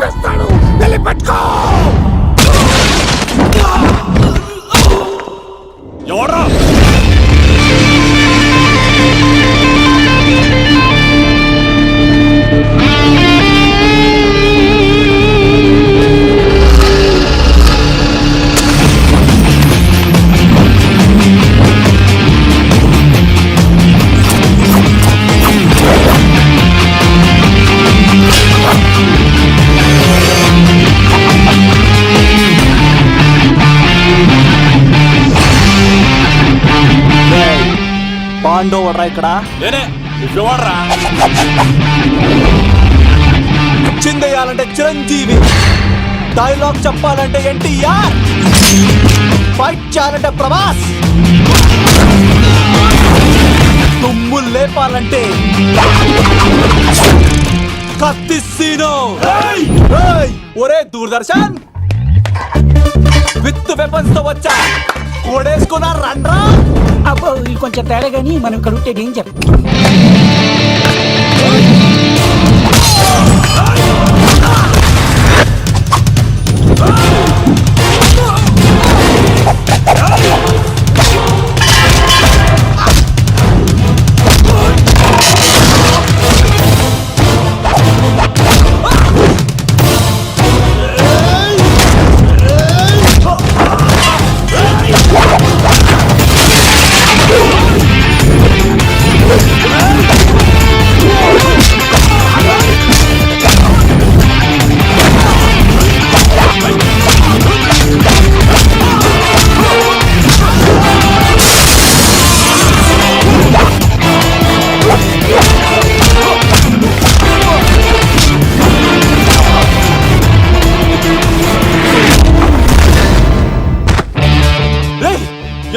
చంపేస్తాడు. వెళ్ళి పట్టుకో. ఎవరా పాండవరా ఇక్కడ నేనే ఎవడ్రా చిందేయాలంటే చిరంజీవి, డైలాగ్ చెప్పాలంటే ఎన్టీఆర్, ఫైట్ చేయాలంటే ప్రభాస్, తుమ్ము లేపాలంటే కత్తి సీను. ఒరే దూరదర్శన్ విత్ వెపన్స్ తో వచ్చా, కోడేసుకున్నా రండ్రా. అబ్బో ఇది కొంచెం తేడా కానీ మనం ఇక్కడ ఉంటే ఏం చెప్ప.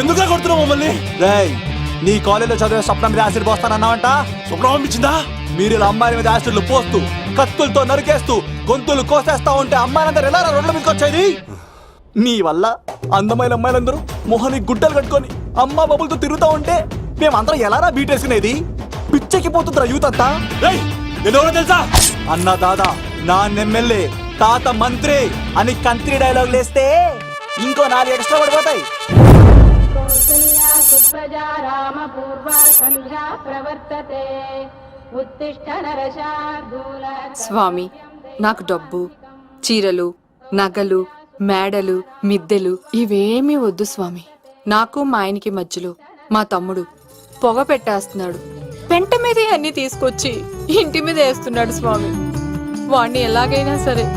ఎందుకు కొడుతున్నావు మమ్మల్ని? రేయ్, నీ కాలేజీలో చదివే స్వప్నం మీద యాసిడ్ పోస్తానన్నావంట. స్వప్నం పంపించిందా? మీరు ఇలా అమ్మాయిల మీద యాసిడ్లు పోస్తూ కత్తులతో నరికేస్తూ గొంతులు కోసేస్తా ఉంటే అమ్మాయిలందరూ ఎలా రోడ్ల మీదకి వచ్చేది? నీ వల్ల అందమైన అమ్మాయిలందరూ మొహానికి గుడ్డలు కట్టుకొని అమ్మా బబులతో తిరుగుతా ఉంటే మేమందరం ఎలారా బీటేసుకునేది? పిచ్చెక్కి పోతుందిరా యూత్ అంతా. నేను తెలుసా? అన్న దాదా, నా ఎమ్మెల్యే, తాత మంత్రి అని కంత్రి డైలాగ్ లేస్తే ఇంకో 4 ఎక్స్ట్రా పడిపోతాయి. స్వామి, నాకు డబ్బు, చీరలు, నగలు, మేడలు, మిద్దెలు ఇవేమీ వద్దు స్వామి. నాకు మా ఆయనకి మధ్యలో మా తమ్ముడు పొగ పెట్టేస్తున్నాడు. పెంట మీదే అన్ని తీసుకొచ్చి ఇంటి మీద వేస్తున్నాడు స్వామి. వాణ్ణి ఎలాగైనా సరే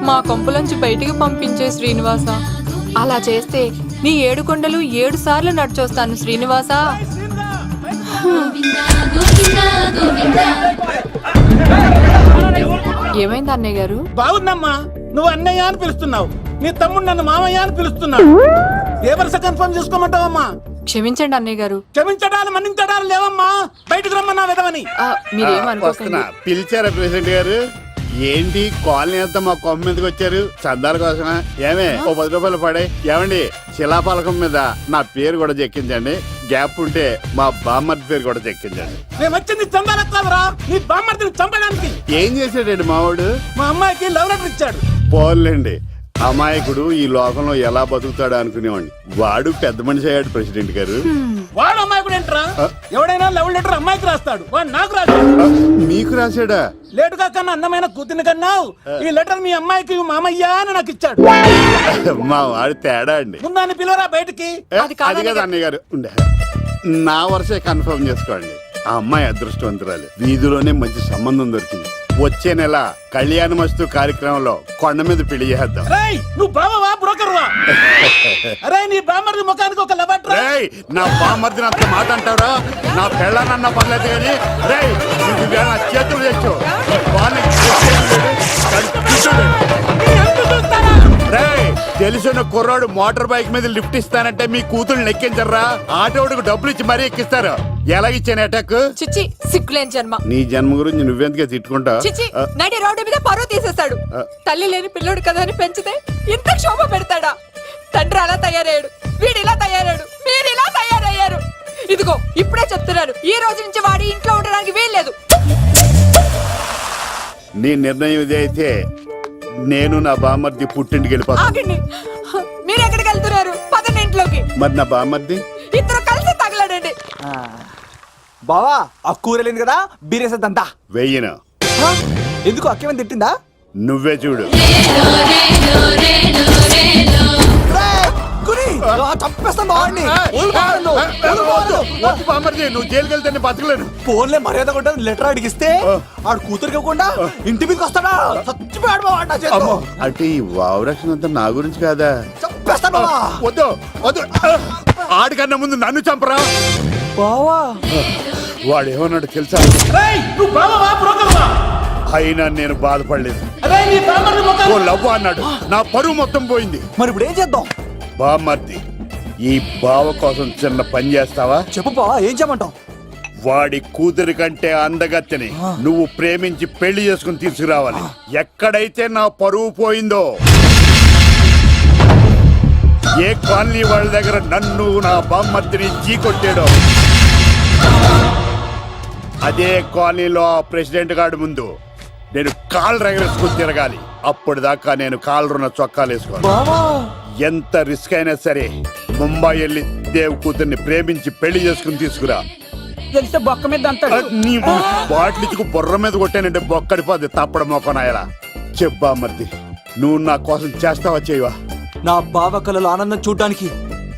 మా కొంపులోంచి బయటికి పంపించే శ్రీనివాస. అలా చేస్తే నీ 7 కొండలు 7 సార్లు నడిచొస్తాను శ్రీనివాస. ఏమైంది అన్నయ్య గారు? బాగుందమ్మా, నువ్వు అన్నయ్య అని పిలుస్తున్నావు, నీ తమ్ముడు నన్ను మామయ్య అని పిలుస్తున్నాడు. ఏ వరుస కన్ఫర్మ్ చేసుకోమంటావమ్మా? క్షమించండి అన్నయ్య గారు. క్షమించడాలు మన్నించడాలు లేవమ్మా, బయటకు రమ్మన్నా విధవని. మీరేమనుకోకండి. పిలిచారా ప్రెసిడెంట్ గారు? ఏంటి కాలనీ అంతా మా కొమ్మ మీదకి వచ్చారు? చందాల కోసమా? ఏమే ఓ 10 రూపాయలు పడే. ఏమండి, శిలాపలకం మీద నా పేరు కూడా చెక్కించండి. గ్యాప్ ఉంటే మా బామ్మర్ది పేరు కూడా చెక్కించండి. మేము వచ్చింది చందాలకు కాదురా, నీ బామ్మర్దిని చంపడానికి. ఏం చేశాడండి మావాడు? మా అమ్మాయికి లవ్ లెటర్ ఇచ్చాడు. పోన్లేండి, అమాయకుడు ఈ లోకంలో ఎలా బతుకుతాడు అనుకునేవాడిని. వాడు పెద్ద మనిషి అయ్యాడు ప్రెసిడెంట్ గారు. వాడు అమ్మాయికుడు ఏంట్రా? ఎవడైనా లవ్ లెటర్ అమ్మాయికి రాస్తాడు, వాడు నాకు రాశాడు. మీకు రాశాడా? లేటుగా కన్నా అందమైన కూతుర్ని కన్నావు, ఈ లెటర్ మీ అమ్మాయికి మామయ్య అని నాకు ఇచ్చాడు. మా వాడు తేడా అండి. ముందాన్ని పిలవరా బయటికి. అది కదా అన్నయ్య గారు. ఉండే నా వరుసే కన్ఫర్మ్ చేసుకోండి. ఆ అమ్మాయి అదృష్టవంతురాలు. వీధిలోనే మంచి సంబంధం దొరికింది. వచ్చే నెల కళ్యాణమస్తు కార్యక్రమంలో కొండ మీద పెళ్లి చేద్దాం. నువ్వు బావవా బ్రోకర్వా? అరే నీ బామ్మర్ది ముఖానికి ఒక లెటర్. నా బామ్మర్దిని అంత మాట అంటారా? నా పెళ్ళానన్న పర్లేదు కానీ నా చేతులు తెచ్చు. తెలిసిన కుర్రాడు మోటార్ బైక్ మీద లిఫ్ట్ ఇస్తానంటే మీ కూతురు ఎక్కించరా? ఆటోడికి డబ్బులు ఇచ్చి మరీ ఎక్కిస్తారు. ఎలాగిచ్చాను అటాక్? చిచ్చి, సిగ్గులేని జన్మ. నీ జన్మ గురించి నువ్వెందుకే తిట్టుకుంటా? చిచ్చి, నడి రోడ్డు మీద పరువు తీసేస్తాడు. తల్లి లేని పిల్లోడు కదా అని పెంచితే ఇంత క్షోభ పెడతాడా? తండ్రి అలా తయారయ్యాడు, వీడు ఇలా తయారయ్యాడు, మీరు ఇలా తయారయ్యారు. ఇదిగో ఇప్పుడే చెప్తున్నాను, ఈ రోజు నుంచి వాడి ఇంట్లో ఉండడానికి వీల్లేదు. నీ నిర్ణయం ఇది అయితే నేను నా బామ్మర్ది పుట్టింటికి వెళ్ళిపోతాను. ఆగండి, మీరు ఎక్కడికి వెళ్తున్నారు? పదండి ఇంట్లోకి. మరి నా బామ్మర్ది ఇద్దరు కలిసి తగలడండి. బావా ఆ కూర లేదు కదా బీరేసేద్దంతా. వెయ్యను. ఎందుకు అక్కేమని తిట్టిందా? నువ్వే చూడు. చంపేస్తాను బావాడిని. వద్దు బామ్మర్ది, నువ్వు జైలుకి వెళ్తే బతకలేను. ఫోన్లే మర్యాద కూడా లెటర్ అడిగిస్తే ఆడు కూతురికి ఇవ్వకుండా ఇంటి మీదకి వస్తాడా? చచ్చిపోయాడు బావాడు నా చేతిలో. అమ్మో, అంటే ఈ వావరక్షణ అంతా నా గురించి కాదా? చంపేస్తాను బావా. వద్దు వద్దు, ఆడికన్నా ముందు నన్ను చంపరా. బావా వాడు ఏమన్నాడు తెలుసా? రేయ్, నువ్వు బావవా బ్రోకర్వా? అయినా నేను బాధపడలేదు. అరే నీ బామ్మర్ది ముఖం. ఓ లవ్వ అన్నాడు, నా పరువు మొత్తం పోయింది. మరి ఇప్పుడు ఏం చేద్దాం? బామ్మర్ది, ఈ బావ కోసం చిన్న పని చేస్తావా? చెప్పు బావా, ఏం చేయమంటావు? వాడి కూతురి కంటే అందగత్తెని నువ్వు ప్రేమించి పెళ్లి చేసుకుని తీసుకురావాలి. ఎక్కడైతే నా పరువు పోయిందో, ఏ కాలనీ వాళ్ళ దగ్గర నన్ను నా బామ్మర్దిని చీకొట్టాడో, అదే కాలనీలో ఆ ప్రెసిడెంట్ గారి ముందు నేను కాళ్ళు రగరేసుకుని తిరగాలి. అప్పుడు దాకా నేను కాళ్ళున్న చొక్కాలు వేసుకోవాలి. బావా ఎంత రిస్క్ అయినా సరే ముంబై వెళ్ళి దేవ్ కూతుర్ని ప్రేమించి పెళ్లి చేసుకుని తీసుకురా. తెలిస్తే బొక్క మీద అంటాడు. నీ బాటిలికి బుర్ర మీద కొట్టానంటే బొక్కడిపోద్ది తప్పడ మొక్కనాయలా. చెప్పా మర్ది, నువ్వు నా కోసం చేస్తావా చేయవా? నా బావ కళలో ఆనందం చూడడానికి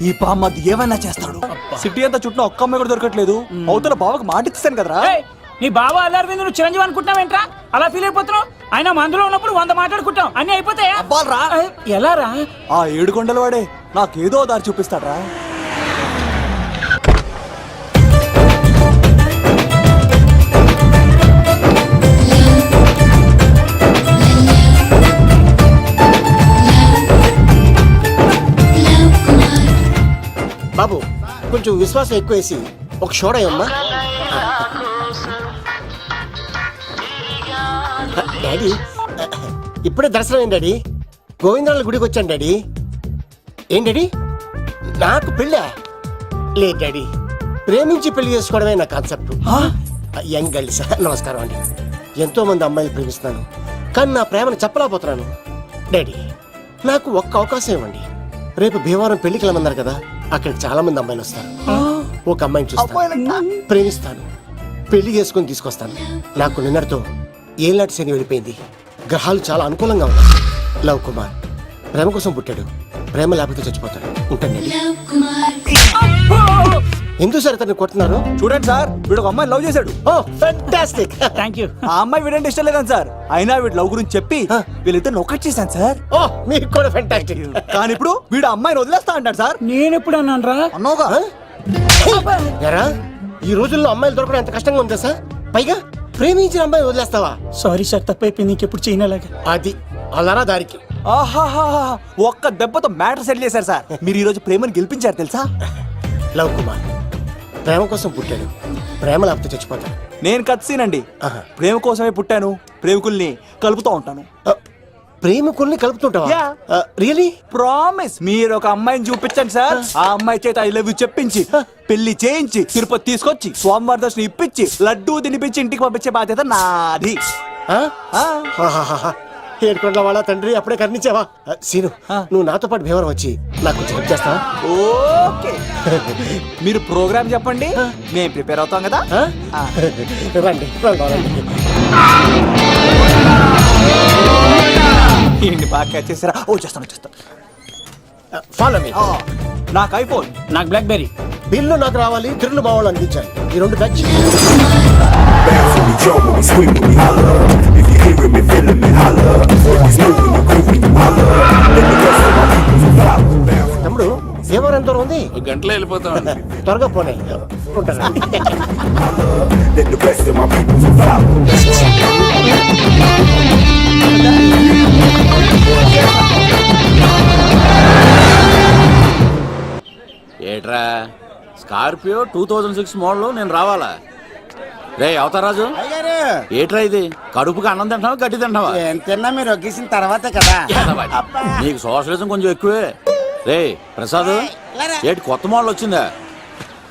ఈ బామ్మది ఏమైనా చేస్తాడు. సిటీ అంతా చుట్టూ ఒక్క అమ్మాయి కూడా దొరకట్లేదు. అవతల బావకు మాట ఇస్తాను కదరా. ఏయ్, నీ బావ అల్లారి మీద నువ్వు చిరంజీవి అనుకుంటున్నావేంట్రా? అలా ఫీల్ అయిపోతున్నావు. ఆయన మందులో ఉన్నప్పుడు 100 మాట్లాడుకుంటాం, అన్ని అయిపోతాయా? అబ్బాల్రా, ఎలా రా? ఆ 7 కొండల వాడే నాకేదో దారి చూపిస్తాడ్రా. బాబు కొంచెం విశ్వాసం ఎక్కువేసి ఒక షోడయమ్మా. డాడీ ఇప్పుడే దర్శనం అయింది డాడీ. గోవిందరాల గుడికి వచ్చాను డాడీ. ఏం డాడీ, నాకు పెళ్ళా? లేదు డాడీ, ప్రేమించి పెళ్లి చేసుకోవడమే నా కాన్సెప్ట్. యంగ్ గర్ల్స్ నమస్కారం అండి. ఎంతో మంది అమ్మాయిలు ప్రేమిస్తున్నాను, కానీ నా ప్రేమను చెప్పలేకపోతున్నాను. డాడీ నాకు ఒక్క అవకాశం ఇవ్వండి. రేపు భీమవరం పెళ్లికి వెళ్ళమన్నారు కదా, అక్కడికి చాలా మంది అమ్మాయిలు వస్తారు. ఒక అమ్మాయిని చూస్తాను, ప్రేమిస్తాను, పెళ్లి చేసుకుని తీసుకొస్తాను. నాకు నిన్నటితో ఏళ్ళనాటి శని వెళ్ళిపోయింది. గ్రహాలు చాలా అనుకూలంగా ఉన్నాయి. లవ్ కుమార్ ప్రేమ కోసం పుట్టాడు, ప్రేమ లేకపోతే చచ్చిపోతాడు. ఉంటాను. ఎందుకు సార్ అతన్ని కొట్టున్నారు? చూడండి సార్, వీడు ఒక అమ్మాయి లవ్ చేశాడు. Oh fantastic. Thank you. ఆ అమ్మాయి వీడంటే ఇష్టం లేదని సార్. అయినా వీడు లవ్ గురించి చెప్పి వీళ్ళిద్దరు ఒకటి చేశాను సార్. ఓ మీకు కూడా ఫెంటాస్టిక్. కానీ ఇప్పుడు వీడు అమ్మాయిని వదిలేస్తా అంటాడు సార్. నేను ఎప్పుడు అన్నాను రా? అన్నోగా ఎరా ఈ రోజుల్లో అమ్మాయిలు దొరకడం ఎంత కష్టంగా ఉందా సార్? పైగా ప్రేమించిన అమ్మాయి వదిలేస్తావా? సారీ సార్, తప్పైపోయింది. ఇంకెప్పుడు చేయనలాగా. అది అలారా దారికి. ఆహాహా, ఒక్క దెబ్బతో మ్యాటర్ సెటిల్ చేశారు సార్. మీరు ఈ రోజు ప్రేమను గెలిపించారు తెలుసా? లవ్ కుమార్ ప్రేమ కోసం పుట్టాడు, ప్రేమ లేకపోతే చచ్చిపోతాడు. నేను కత్సీనండి. ఆహా. ప్రేమ కోసమే పుట్టాను, ప్రేమికుల్ని కలుపుతూ ఉంటాను. ప్రేమికుల్ని కలుపుతుంటావా? Yeah. రియలీ? ప్రామిస్. మీరు ఒక అమ్మాయిని చూపించండి సార్. ఆ అమ్మాయి చేత ఐ లవ్ యూ చెప్పించి పెళ్లి చేయించి తిరుపతి తీసుకొచ్చి స్వామివారి దర్శనం ఇప్పించి లడ్డూ తినిపించి ఇంటికి పంపించే బాధ్యత నాది. ఏడుకొండల వాళ్ళ తండ్రి అప్పుడే కర్ణించావా? సీను నువ్వు నాతో పాటు భీవరం వచ్చి నాకు కొంచెం హెల్ప్ చేస్తావా? ఓకే. మీరు ప్రోగ్రామ్ చెప్పండి, మేము ప్రిపేర్ అవుతాం కదా. రండి రండి. ఏంటి బాగా క్యాచ్ చేసారా? వచ్చేస్తాను. Follow me. నాకు ఐఫోన్, నాకు బ్లాక్ బెర్రీ. బిల్లు నాకు రావాలి, తిరులు మా వాళ్ళు అందించాలి. ఈ రెండు batch. Bounce when we jump, when we swing, when we holler. If you hearing me, feeling me, holler. When you smooth, when you groove, when you holler. Let the rest of my people follow. Bounce. తమ్ముడు భీవరం ఎంత దూరం ఉంది? గంటలో వెళ్ళిపోతాం. త్వరగా పోనీ. ఉంటాను. Let the rest of my people follow. ఏట్రా స్కార్పియో 2006 మోడల్ నేను రావాలా? రే అవతారాజు, ఏట్రా ఇది? కడుపుకి అన్నం తింటావా గడ్డి తింటావా? తిన్నా మీరు ఒగ్గేసిన తర్వాతే కదా. నీకు సోషలిజం కొంచెం ఎక్కువే. రే ప్రసాద్, ఏటి కొత్త మోడల్ వచ్చిందా?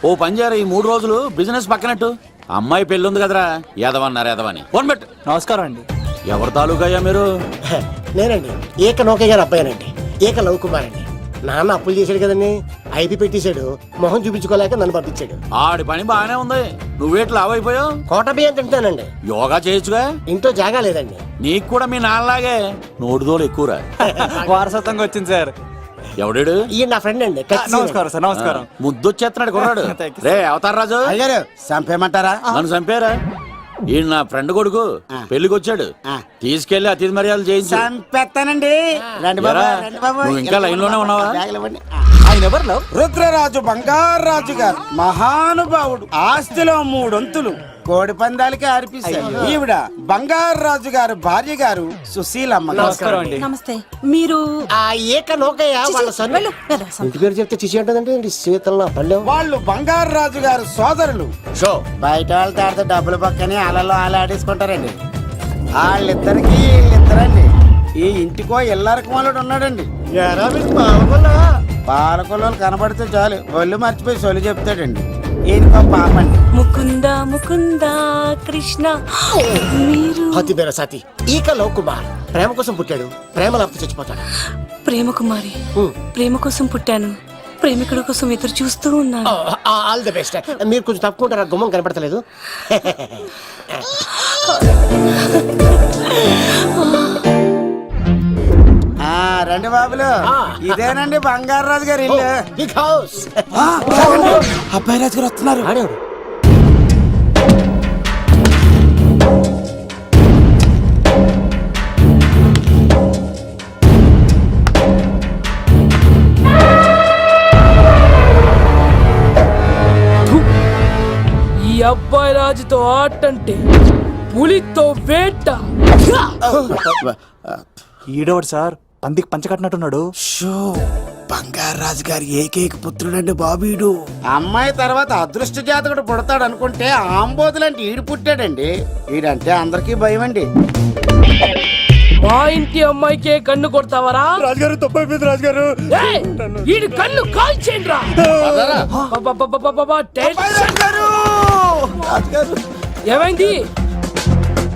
ఓ పని చేయరా, ఈ 3 రోజులు బిజినెస్ పక్కనట్టు. అమ్మాయి పెళ్ళి ఉంది కదరా, ఎదవన్నారు ఎదవని ఫోన్ పెట్టు. నమస్కారం అండి. ఎవరి తాలూకయ్యా మీరు? నేనండి ఏక నౌకయ్య గారు అబ్బాయినండి ఏక లవ్ కుమార్ అండి. నాన్న అప్పులు చేశాడు కదండి, ఐపీ పెట్టేశాడు, మొహం చూపించుకోలేక నన్ను పంపించాడు. ఆడి పని బాగానే ఉంది, నువ్వేట్లు లావైపోయావు. కోట బియ్యం తింటానండి. యోగా చేయొచ్చుగా. ఇంట్లో జాగా లేదండి. నీకు కూడా మీ నాన్నలాగే నోటిదోలు ఎక్కువరా. వారసత్వంగా వచ్చింది సార్. ఎవడాడు? ఈయన నా ఫ్రెండ్ అండి. నమస్కారం సార్. నమస్కారం. ముద్దొచ్చేస్తున్నాడు కొన్నాడు. రే అవతార్ రాజు, అయ్యారు చంపేయమంటారా? నన్ను చంపారా? ఈయన నా ఫ్రెండ్ కొడుకు, పెళ్లికి వచ్చాడు. తీసుకెళ్లి అతిథి మర్యాదలు చేయించు. చంపేస్తానండి. రండి బాబు, ఎరా, రండి బాబు. నువ్వు ఇంకా లైన్ లోనే ఉన్నావా? బ్యాగులు ఇవ్వండి. ఆయన ఎవరు? రుద్రరాజు బంగారాజు గారు మహానుభావుడు. ఆస్తిలో 3 వంతులు కోడి పందాలకి అర్పిస్తారు. ఈవిడ బంగారాజు గారు భార్య గారు సుశీలమ్మ. నమస్కారం అండి. నమస్తే. మీరు ఆ ఏక నౌకయ్య వాళ్ళ సన్. వెళ్ళు, వెళ్ళు. ఇంటి పేరు చెప్తే చిచి అంటుందండి. శీతల పల్లెం. వాళ్ళు బంగారాజు గారు సోదరులు. షో బయట వాళ్ళతో ఆడితే డబ్బులు పక్కనే అలలో ఆలాడేసుకుంటారండి. వాళ్ళిద్దరికి వీళ్ళిద్దరండి. ఈ ఇంటికో ఇల్లరకం వాళ్ళు ఉన్నాడండి. పాలకొల్లు కనబడితే చాలు ఒళ్ళు మర్చిపోయి సొలి చెప్తాడండి. ఈయనకో పాపండి. ముకుంద ముకుంద కృష్ణ. మీరు హతి బేర సాతి ఈక లవ్ కుమార్ ప్రేమ కోసం పుట్టాడు, ప్రేమ లేకపోతే చచ్చిపోతాడు. ప్రేమ కుమారి. ప్రేమ కోసం పుట్టాను, ప్రేమికుడు కోసం ఎదురు చూస్తూ ఉన్నాను. All the best. మీరు కొంచెం తప్పుకుంటారా? గుమ్మం కనపడతలేదు. రండి బాబులు, ఇదేనండి బంగారాజు గారి ఇల్లు. Big house. అబ్బాయి రాజు గారు వస్తున్నారు. ఆడేవాడు. ఈ అబ్బాయి రాజుతో ఆటంటే పులితో వేట. ఈడోడు సార్, పందికి పంచకట్టినట్టున్నాడు. బంగారాజు గారి ఏకైక పుత్రుడండి బాబీడు. అమ్మాయి తర్వాత అదృష్ట జాతకుడు పుడతాడు అనుకుంటే ఆంబోతులంటే ఈడు పుట్టాడండి. ఈడంటే అందరికీ భయం అండి. మా ఇంటి అమ్మాయికే కన్ను కొడతావరా? రాజుగారు తప్పైపోయింది రాజుగారు. ఈడు కన్ను కాల్చేయండి రా. ఏమైంది?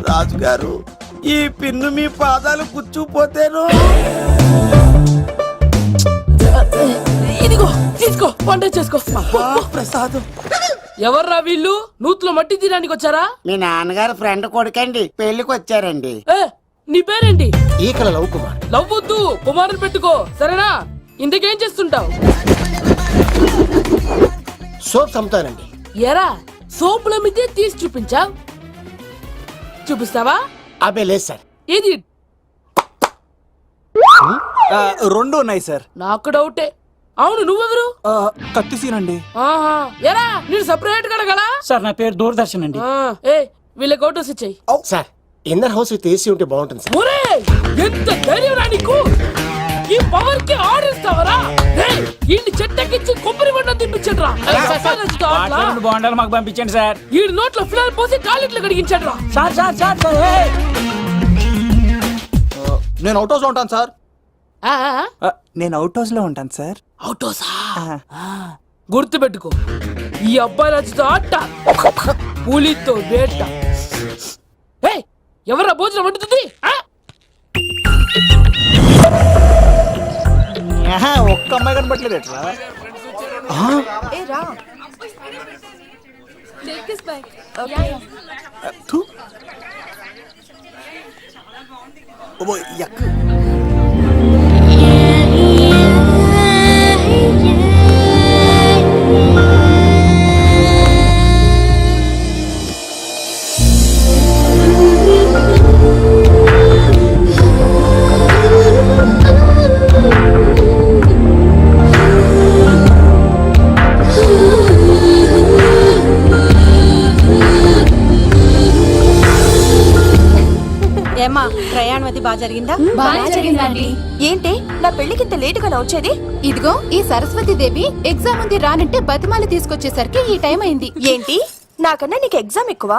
రాజుగారు, ఈ పిన్ను మీ పాదాలు కూర్చుపోతేను. ఇదిగో తీసుకో, పంట చేసుకో. ప్రసాదం. ఎవర్రా వీళ్ళు? నూతులో మట్టి తీయడానికి వచ్చారా? మీ నాన్నగారు ఫ్రెండ్ కొడుకండి, పెళ్లికి వచ్చారండి. నీ పేరేంటి? ఈకల లవ్ కుమార్. లవ్వొద్దు, కుమారుని పెట్టుకో, సరేనా? ఇంతకేం చేస్తుంటావు? సోప్స్ అమ్ముతానండి. ఎరా సోపుల మీదే తీసి చూపించావు, చూపిస్తావా? అబ్బే లేదు సార్. ఏది? 2 ఉన్నాయి సార్. నాకు డౌటే. అవును, నువ్వెవరు? కత్తిసీనండి. ఆహా, ఎరా నేను సపరేట్ కడగలా? సార్ నా పేరు దూరదర్శన్ అండి. ఏ వీళ్ళ ఫోటోస్ ఇచ్చాయి. Sir inner house with AC ఉంటే బాగుంటుంది సార్. ఒరే ఎంత ధైర్యం రా నీకు! ఈ పవర్ కి ఆర్డర్ ఇస్తావరా? ఈ చెట్టెక్కించి కొబ్బరి బండ తినిపించండి రా. బాండాలు మాకు పంపించండి సార్. ఈ నోట్లో ఫినాల్ పోసి టాయిలెట్లు కడిగించండి రా. సార్ సార్ సార్ సార్ నేను అవుట్ హౌస్ లో ఉంటాను సార్. ఆ, ఆ, నేను అవుట్ హౌస్ లో ఉంటాను సార్. అవుటోసా? గుర్తు పెట్టుకో, ఈ అబ్బాయి రాజుతో ఆట, పులితో వేట. ఎవరా భోజనం వండుతుంది? ఒక్క అమ్మాయి కనపట్లేదు ఎట్లా? ఏమ్మా, ప్రయాణం అది బాగా జరిగిందా? బాగా జరిగిందండి. ఏంటి నా పెళ్లికి ఇంత లేటుగా వచ్చేది? ఇదిగో ఈ సరస్వతి దేవి ఎగ్జామ్ ఉంది రానంటే బతిమాలి తీసుకొచ్చేసరికి ఈ టైం అయింది. ఏంటి, నాకన్నా నీకు ఎగ్జామ్ ఎక్కువ?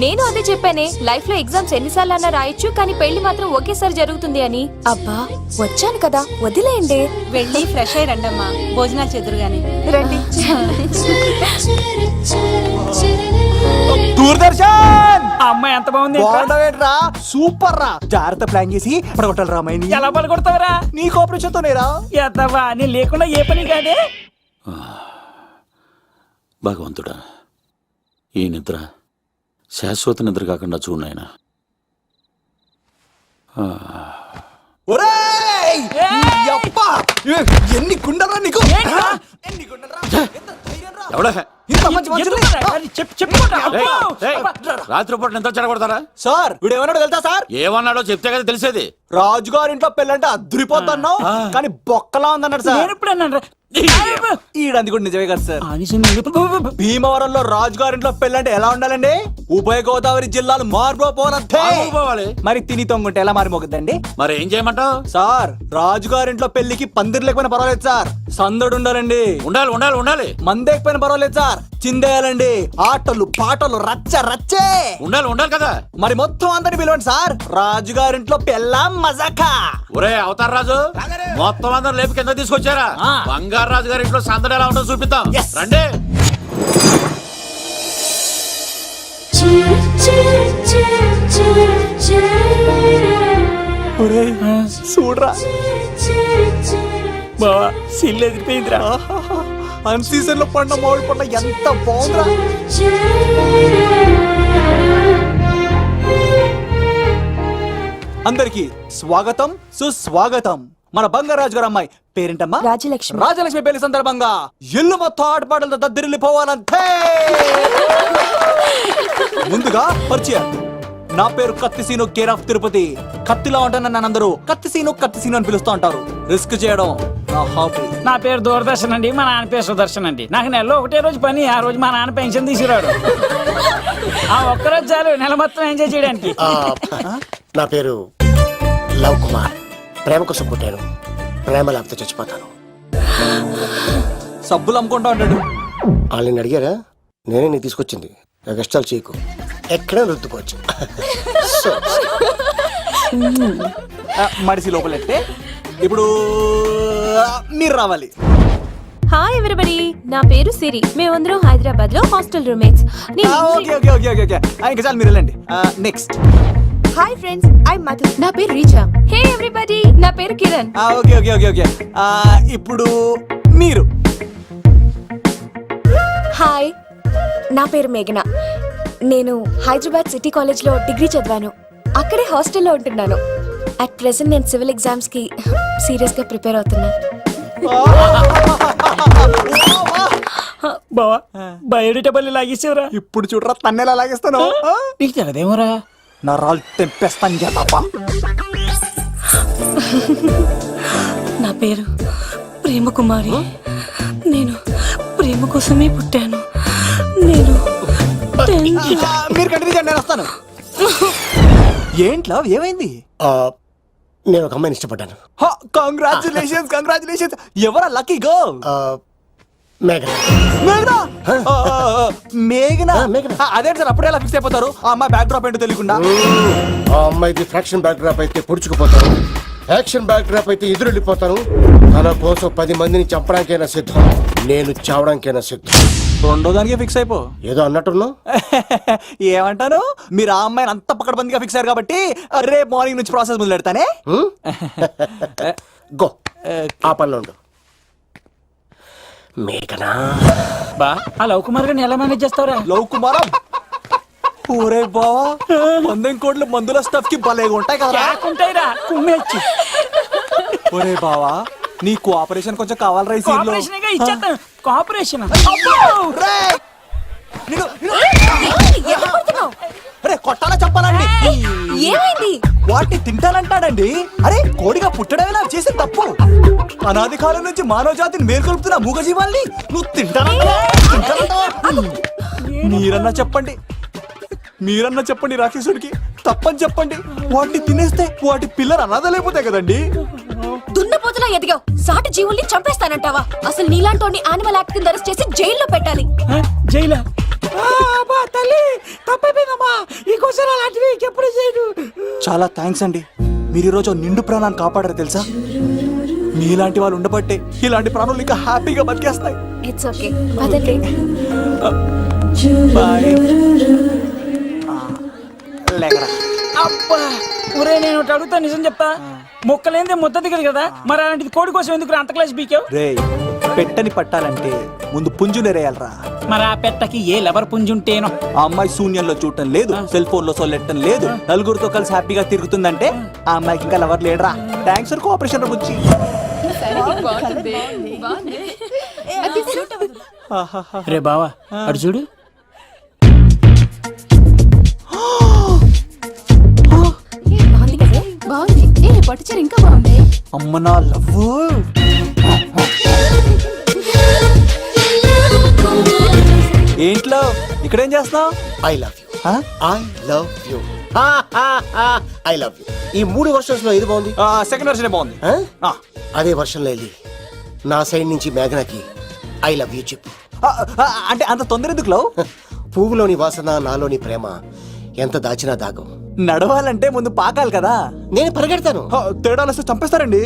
నేను అదే చెప్పానే, లైఫ్ లో ఎగ్జామ్స్ ఎన్నిసార్లు అన్నా రాయొచ్చు, కానీ పెళ్లి మాత్రం ఒకేసారి జరుగుతుంది అని. అబ్బా వచ్చాను కదా, వదిలేయండి. వెళ్ళి ఫ్రెష్ అయ్యి రండమ్మా, భోజనాలు చెదురు గాని రండి. దూరదర్శన్ ఆ అమ్మాయి ఎంత బాగుంది బాగుండవేట్రా సూపర్ రా జాగ్రత్త ప్లాన్ చేసి పడగొట్టాలి రామాయణి ఎలా పలుకొడతావరా నీ కోఆపరేషన్ తోనేరా ఎత్తవా నీ లేకుండా ఏ పని కాదే భగవంతుడా ఈ నిద్ర శాశ్వత నిద్ర కాకుండా చూడనాయనా. ఒరేయ్! యప్ప! ఎన్ని గుండెలరా నీకు ఎన్ని గుండెలరా? ఎంత ధైర్యం రా? ఎవడా ఇంత మంచి మనుషుల్ని? రాత్రిపూట నిద్ర చెడగొడతారా? సార్ వీడు ఏమన్నాడు తెలుసా సార్? ఏమన్నాడో చెప్తే కదా తెలిసేది. రాజుగారింట్లో పెళ్ళంటే అద్దరిపోతున్నావు కానీ బొక్కలా ఉందన్నాడు సార్. నేను ఇప్పుడు అన్నాను ఈడంది కూడా నిజమే కదా సార్. భీమవరంలో రాజుగారింట్లో పెళ్ళంటే ఎలా ఉండాలండి? ఉభయ గోదావరి జిల్లాలు పోవాలి. మరి తిని తొంగుంటే ఎలా మారిమోగుద్దండి? మరి ఏం చేయమంటావు? సార్ రాజుగారింట్లో పెళ్లికి పందిరి లేకపోయినా పర్వాలేదు సార్, సందడు ఉండాలండి. ఉండాలి ఉండాలి ఉండాలి. మందేకపోయినా పర్వాలేదు సార్, చిందేయాలండి. ఆటలు పాటలు రచ్చ రచ్చే ఉండాలి ఉండాలి కదా. మరి మొత్తం అందరిని పిలవండి సార్, రాజుగారింట్లో పెళ్ళాం మజాకా. ఒరే అవతార్ రాజు, మొత్తం అందరు లేపి కింద తీసుకొచ్చారా? బంగారు రాజు గారి ఇంట్లో సందడి ఎలా ఉంటుందో చూపిద్దాం రండి. చూడరా బావా సిల్లు ఎదిరిపోయిందిరా. అన్ సీజన్ లో పండ మామిడి పండ ఎంత బాగుందిరా. అందరికి స్వాగతం సుస్వాగతం. మన బంగారాజు గారు అమ్మాయి పేరేంటమ్మా? రాజలక్ష్మి. రాజలక్ష్మి పెళ్లి సందర్భంగా ఇల్లు మొత్తం ఆటపాటలతో దద్దరిల్లిపోవాలంతే. ముందుగా పరిచయం, నా పేరు కత్తిసీను, కేర్ ఆఫ్ తిరుపతి. కత్తిలా ఉంటాను నన్ను అందరూ కత్తిసీను అని పిలుస్తూ ఉంటారు. రిస్క్ చేయడం నా హాబీ. నా పేరు దూరదర్శన్ అండి, మా నాన్న పేరు సుదర్శన్ అండి. నాకు నెలలో ఒకటే రోజు పని, ఆ రోజు మా నాన్న పెన్షన్ తీసుకురాడు. ఆ ఒక్కరోజు చాలు నెల మొత్తం ఎంజాయ్ చేయడానికి. నా పేరు లవ్ కుమార్. ప్రేమ కోసం పుట్టాను, ప్రేమ లేకపోతే చచ్చిపోతాను. సబ్బులు అమ్ముకుంటా ఉంటాడు. వాళ్ళని అడిగారా? నేనే నీకు తీసుకొచ్చింది. కష్టాలు చేయకు, ఎక్కడ రుద్దుకోవచ్చు. మడిసి లోపలెట్టే ఇప్పుడు మీరు రావాలి. హాయ్ ఎవ్రీబడి, నా పేరు సిరి. మేమందరం హైదరాబాద్ లో హాస్టల్ రూమ్మేట్స్. ఇంకా చాలు మీరు వెళ్ళండి. Next. Hi friends, I Madhu. నా పేరు రీచా. హే ఎవ్రీబడి, నా పేరు కిరణ్. ఓకే ఇప్పుడు మీరు. హాయ్, నా పేరు మేఘన. నేను హైదరాబాద్ సిటీ కాలేజ్ లో డిగ్రీ చదివాను. అక్కడే హాస్టల్లో ఉంటున్నాను. అట్ ప్రెసెంట్ నేను సివిల్ ఎగ్జామ్స్ కి సీరియస్ గా ప్రిపేర్ అవుతున్నా. బావా బయోడేటా పల్లి లాగేసేవరా? ఇప్పుడు చూడరా తన్నెలా లాగేస్తాను. నీకు తెలదేమోరా? నా రాళ్ళు తెంపేస్తాను చేతప్ప. నా పేరు ప్రేమ కుమారి. నేను ప్రేమ కోసమే పుట్టాను. నేను మీరు కంటిన్యూ చేయండి, నేను వస్తాను. ఏంట్లో ఏమైంది? నేను ఒక అమ్మాయిని ఇష్టపడ్డాను. కంగ్రాచులేషన్స్. ఎవరా లక్కీ గర్ల్? మేఘనా. అదే సార్, అప్పుడే ఎలా ఫిక్స్ అయిపోతారు? ఆ అమ్మాయి బ్యాక్ డ్రాప్ ఏంటో తెలియకుండా. ఆ అమ్మాయిది ఫ్రాక్షన్ బ్యాక్ డ్రాప్ అయితే పొడుచుకుపోతాను, యాక్షన్ బ్యాక్ డ్రాప్ అయితే ఎదురెళ్ళిపోతాను. తన కోసం 10 మందిని చంపడానికైనా సిద్ధం, నేను చావడానికైనా సిద్ధం. రెండో దానికి ఫిక్స్ అయిపో. ఏదో అన్నట్టున్నావు. ఏమంటాను? మీరు ఆ అమ్మాయిని అంత పక్కడబందిగా ఫిక్స్ అయ్యారు కాబట్టి రేపు మార్నింగ్ నుంచి ప్రాసెస్ మొదలు పెడతానే. గో, ఆ పనిలో ఉండు. మేఘనా. బా ఆ లవ్ కుమార్ గారిని ఎలా మేనేజ్ చేస్తావురా? లవ్ కుమారం ఊరే బావా, మందెం కోట్లు మందుల స్టఫ్ కి భలేగా ఉంటాయి కదా. ఉంటాయిరా కుమ్మేచ్చి. ఒరే బావా, నీ కోఆపరేషన్ కొంచెం కావాలరా ఈ సీన్ లో. ఇచ్చేస్తాను కోఆపరేషన్. అరే కొట్టాలా చెప్పాలండి? ఏమైంది? వాటిని తింటానంటాడండి. అరే కోడిగా పుట్టడమేలా చేసిన తప్పు. అనాది కాలం నుంచి మానవ జాతిని మేల్కొల్పుతున్న మూగజీవాల్ని నువ్వు తింటానంటావా? మీరన్నా చెప్పండి రాక్షసుడికి, తప్పని చెప్పండి. వాటిని తినేస్తే వాటి పిల్లలు అనాథలైపోతాయి కదండి. దున్నపోతులా ఎదిగావు, సాటి జీవుల్ని చంపేస్తానంటావా? అసలు నీలాంటి యానిమల్ యాక్ట్ కింద అరెస్ట్ చేసి జైల్లో పెట్టాలి. జైలా? చాలా థ్యాంక్స్ అండి, మీరు ఈరోజు నిండు ప్రాణాన్ని కాపాడారు తెలుసా. మీలాంటి వాళ్ళు ఉండబట్టే ఇలాంటి ప్రాణులు ఇంకా హ్యాపీగా బతికేస్తాయి. ఇట్స్ ఓకే, వదలండి. బాయ్ లేకరా అబ్బా ఒరే నేను ఒకటి అడుగుతా నిజం చెప్తా మొక్కలేందే ముద్ద దిగదు కదా మరి అలాంటిది కోడి కోసం ఎందుకు అంత క్లాస్ బీకావు రే పెట్టని పట్టాలంటే ముందు పుంజు నెరేయాలరా. మరి ఆ పెట్టకి ఏ లవర్ పుంజుంటేనో. ఆ అమ్మాయి శూన్యంలో చూడటం లేదు, సెల్ ఫోన్ లో సొల్లెట్టడం లేదు, నలుగురితో కలిసి హ్యాపీగా తిరుగుతుందంటే ఆ అమ్మాయికి ఇంకా లవర్ లేడరా. థ్యాంక్స్ ఫర్ కోఆపరేషన్ గురించి. రే బావా అడు చూడు. బాగుంది. ఏ పట్టుచీర ఇంకా బాగుంది. అమ్మ నా లవ్. ఏంట్లో ఇక్కడేం చేస్తున్నావు? I love you. I love you. I love you. ఈ 3 వర్షన్స్ లో ఏది బాగుంది? సెకండ్ వర్షన్ బాగుంది. అదే వర్షంలో వెళ్ళి నా సైడ్ నుంచి మేఘనాకి ఐ లవ్ యూ చెప్పు. అంటే అంత తొందర ఎందుకు లవ్? పువ్వులోని వాసన నాలోని ప్రేమ ఎంత దాచినా దాగం. నడవాలంటే ముందు పాకాలి కదా. నేను పరిగెడతాను. తేడాలు వస్తే చంపేస్తారండి.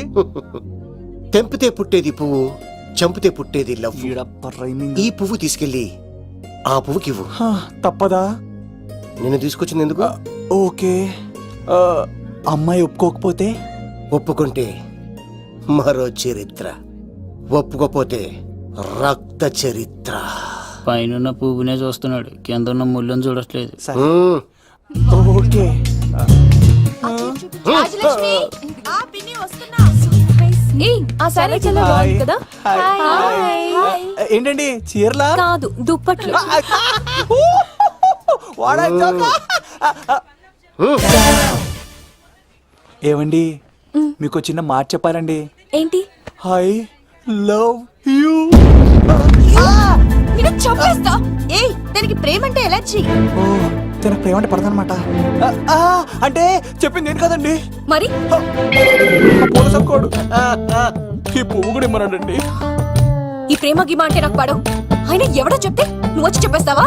తెంపితే పుట్టేది పువ్వు, చంపితే పుట్టేది లవ్. ఈ పువ్వు తీసుకెళ్ళి ఆ పువ్వుకి ఇవ్వు. తప్పదా? నేను తీసుకొచ్చింది ఎందుకు? ఓకే. అమ్మాయి ఒప్పుకోకపోతే? ఒప్పుకుంటే మరో చరిత్ర, ఒప్పుకోపోతే రక్త చరిత్ర. పైన పువ్వునే చూస్తున్నాడు, కింద ఉన్న ముళ్ళని చూడట్లేదు. ఓకే. ఆ సారీ చాలా బాగుంది కదా. ఏంటండి చీరలా? కాదు, దుప్పట్లు. ఏమండి మీకు చిన్న మాట చెప్పాలండి. ఏంటి? I love you. చంపేస్తా. ఏయ్, దానికి ప్రేమ అంటే ఎలర్జీ. తనకు ప్రేమ అంటే పడదనమాట. అంటే చెప్పింది ఏంటి కదండి. మరి పోలసంకోడు ఈ పువ్వు కూడా ఇమ్మన్నాడండి. ఈ ప్రేమ గిమ అంటే నాకు పడవు. అయినా ఎవడో చెప్తే నువ్వు వచ్చి చెప్పేస్తావా?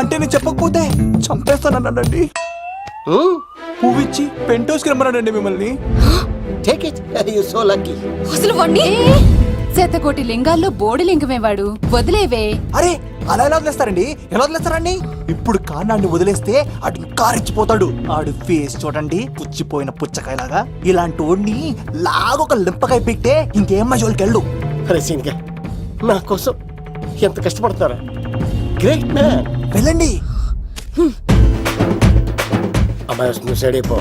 అంటే నేను చెప్పకపోతే చంపేస్తానన్నాడండి. పువ్వు ఇచ్చి పెంటోస్కి రమ్మన్నాడండి మిమ్మల్ని. Take it, you so lucky. అసలు వాణ్ణి శతకోటి లింగాల్లో బోడి లింగమే వాడు. వదిలేవే. అరే అలా ఎలా వదిలేస్తారండి? ఎలా వదిలేస్తారండి? ఇప్పుడు కాన్నాడిని వదిలేస్తే ఆడు ఇంకా రెచ్చిపోతాడు. ఆడు ఫేస్ చూడండి, పుచ్చిపోయిన పుచ్చకాయలాగా. ఇలాంటి వాడిని లాగొక లింపకాయ పెట్టే ఇంకేం మజోలికి వెళ్ళు. అరే సీన్గా నా కోసం ఎంత కష్టపడతారా? Great man. వెళ్ళండి. అమ్మాయి వస్తుంది, సైడ్ అయిపో.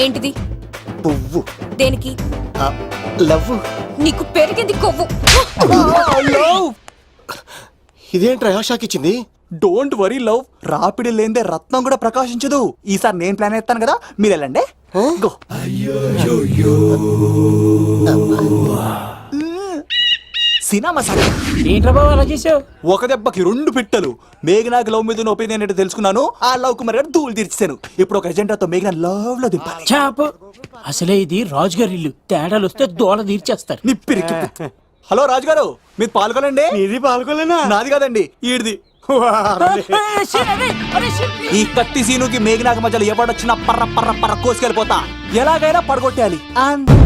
ఏంటిది? పువ్వు. దేనికి? లవ్. నీకు పెరిగింది కొవ్వు. ఇదేంట్రా షాక్ ఇచ్చింది? డోంట్ వరీ లవ్, రాపిడి లేదే రత్నం కూడా ప్రకాశించదు. ఈసారి నేను ప్లాన్ ఎత్తాను కదా, మీరు వెళ్ళండి. గో. సినిమా సార్ ఏంట్రా బాబు అలా చేసావు? ఒక దెబ్బకి 2 పిట్టలు. మేఘనాకి లవ్ మీద ఒపీనియన్ ఏంటో తెలుసుకున్నాను. ఆ లవ్ కుమార్ గారు ధూళి తీర్చాను. ఇప్పుడు ఒక ఎజెండాతో మేఘనా లవ్ లో దింపాలి. చాపు. అసలే ఇది రాజుగారి ఇల్లు, తేడాలు వస్తే దోళ తీర్చేస్తారు. నిప్పిరికి. హలో రాజుగారు, మీరు పాల్గొనండి. ఇది పాల్గొలేనా? నాది కాదండి, ఈడిది. ఈ కత్తి సీనుకి మేఘనాకి మధ్యలో ఎవడొచ్చినా పర్ర పర్ర పర్ర కోసుకెళ్ళిపోతా. ఎలాగైనా పడగొట్టాలి.